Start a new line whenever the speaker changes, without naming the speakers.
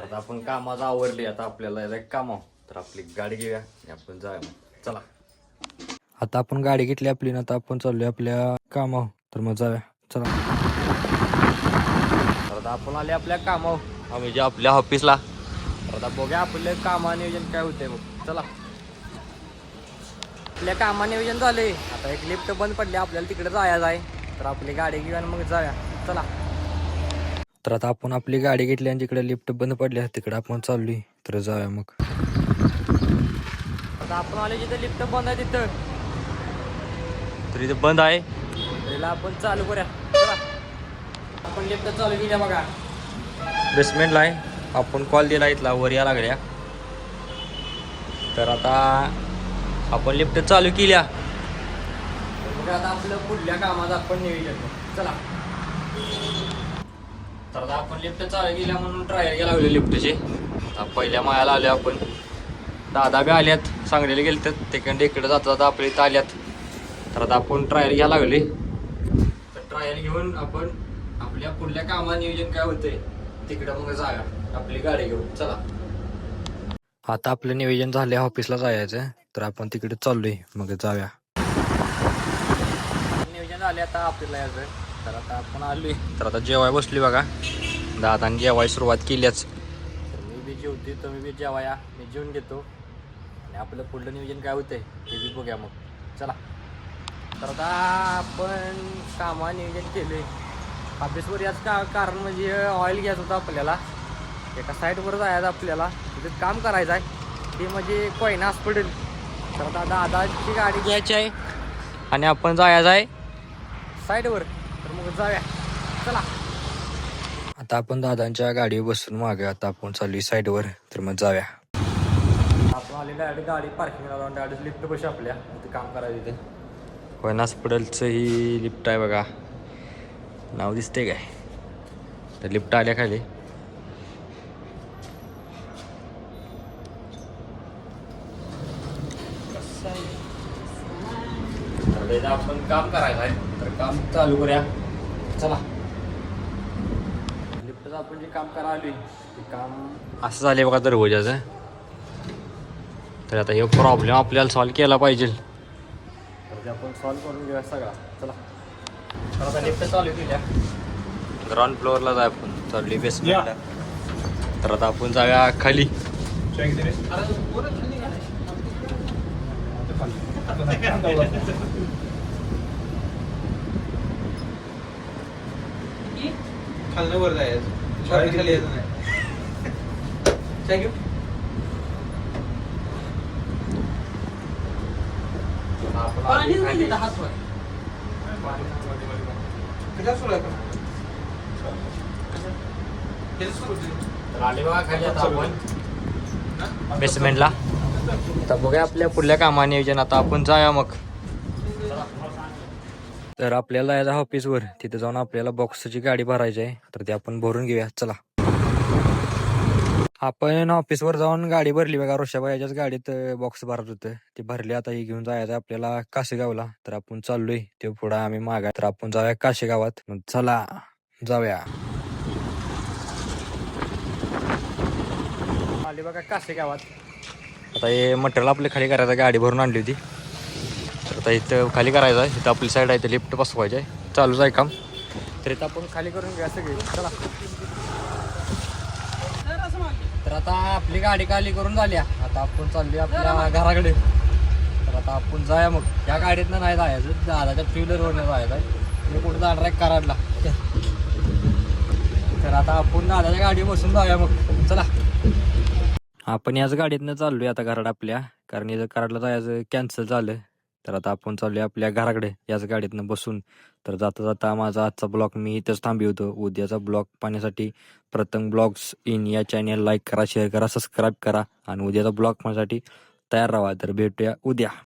आता आपण कामाचं आवरली, आता आपल्याला एक काम तर आपली गाडी घेऊया आणि आपण जाऊया मग. चला आता आपण गाडी घेतली आपली ना, आता आपण चाललोय आपल्या कामावर. तर मग जाऊया चला. तर आता आपण आले आपल्या कामावर, आम्ही जे आपल्या ऑफिसला. तर आता बघूया आपलं कामा नियोजन काय होतंय मग. चला आपल्या कामा नियोजन झाले. आता एक लिफ्ट बंद पडली, आपल्याला तिकडे जायचं आहे. तर आपली गाडी घेऊया मग जाऊया चला. तर आता आपण आपली गाडी घेतली आणि जिकडे लिफ्ट बंद पडली तिकडे आपण चाललोय. तर जाऊया मग. आता आपण आले जिथे लिफ्ट बंद आहे तिथं, तर इथे बंद आहे. त्याला आपण चालू करूया चला. आपण लिफ्ट चालू केल्या बघा, बेसमेंटला आहे. आपण कॉल दिला इथला वर या लागल्या. तर आता आपण लिफ्ट चालू केल्या. तर आता आपलं पुढल्या कामाचं आपण नियोजन चला. तर आता आपण लिफ्ट चालू केल्या म्हणून ट्रायल घ्यायला लागले लिफ्टचे. आता पहिल्या माळ्याला आले आपण. दादा बी आल्यात, सांगलीला गेले तर तिकडे इकडे जाता जाता आपल्या इथं आल्यात. तर आता आपण ट्रायल घ्यायला लागले. तर ट्रायल घेऊन आपण आपल्या पुढल्या कामा नियोजन काय होतंय तिकडं मग जाऊया आपली गाडी घेऊन चला. आता आपलं नियोजन झाले ऑफिसला जायचं, तर आपण तिकडे चाललोय मग जाऊया. नियोजन झाले आता आपल्याला यायचं. तर आता आपण आलोय. तर आता जेवाय बसली बघा, दादाने जेवाय सुरुवात केलीच. तर मी बी जेवते, तुम्ही बी जेवाया. मी जेवून घेतो आणि आपलं पुढलं नियोजन काय होतंय ते बी बघूया मग चला. तर आता आपण कामा नियोजन केले ऑफिसवर. याच कारण म्हणजे ऑइल घ्यायचं होतं आपल्याला. एका साईडवर जायचं आपल्याला, तिथे काम करायचं आहे. ते म्हणजे कोयना हॉस्पिटल. तर आता दादाची गाडी घ्यायची आहे आणि आपण जायचं आहे साईडवर. तर मग जाऊया चला. आता आपण दादांच्या गाडीवर बसून मागे आता आपण चालू साईडवर. तर मग जाऊया. आपण आलेलं आहे गाडी पार्किंगला लावून डायरेक्ट लिफ्ट बशी आपल्या तिथे काम करायचं. तिथे कोयना हॉस्पिटलचं ही लिफ्ट आहे बघा, नाव दिसते काय. तर लिफ्ट आल्या खाली. तर आपण काम करायचं आहे, तर काम चालू करूया चला. लिफ्टचं आपण जे काम करायला आलोय ते काम असं झालं बघा दरवाजाचं. तर आता हे प्रॉब्लेम आपल्याला सॉल्व केला पाहिजे. तर ते आपण सॉल्व करून घेऊया सगळा चला. तर आता लिफ्ट चालू केल्या, ग्राउंड फ्लोअरला जाय आपण चालली बेसमेंटला. तर आता आपण जाऊया खाली.
खालनं जायचं, खाली यायचं नाही. थँक्यू.
आले बघा खाली आता आपण बेसमेंटला. आता बघूया आपल्या पुढल्या कामा नियोजन. आता आपण जाऊया मग. तर आपल्याला यायचं ऑफिसवर, तिथे जाऊन आपल्याला बॉक्सची गाडी भरायची आहे. तर ती आपण भरून घेऊया चला. आपण ऑफिसवर जाऊन गाडी भरली बघा. रोषाबाईच्याच गाडीत बॉक्स भरत होतं, ती भरली. आता ही घेऊन जायचं आपल्याला काशेगावला. तर आपण चाललोय ते पुढं आम्ही मागा. तर आपण जाऊया काशेगावात. मग चला जाऊया. आली बघा काशेगावात. आता हे मटेरियल आपली खाली करायचं, गाडी भरून आणली होती. तर आता इथं खाली करायचं आहे. इथं आपली साईड आहे, इथं लिफ्ट बसवायचं आहे. चालूच आहे काम. तर इथं आपण खाली करून घ्या सगळी चला. तर आता आपली गाडी खाली करून झाली. आता आपण चालली आपल्या घराकडे. तर आता आपण जाऊया मग. या गाडीतनं नाही जायचं, दादाच्या टू व्हीलरवरनं जायचं आहे. मी कुठं जाणार आहे कराडला. तर आता आपण दादाच्या गाडी बसून जाऊया मग चला. आपण याच गाडीतनं चाललोय आता कराड आपल्या, कारण याचं कराडला जायचं कॅन्सल झालं. तर आता आपण चाललोय आपल्या घराकडे याच गाडीतनं बसून. तर जाता जाता माझा आजचा ब्लॉग मी इथंच थांबवतो. उद्याचा ब्लॉग पाहण्यासाठी प्रथम ब्लॉग्स इन या चॅनल लाईक करा, शेअर करा, सबस्क्राईब करा आणि उद्याचा ब्लॉग पाहण्यासाठी तयार राहा. तर भेटूया उद्या.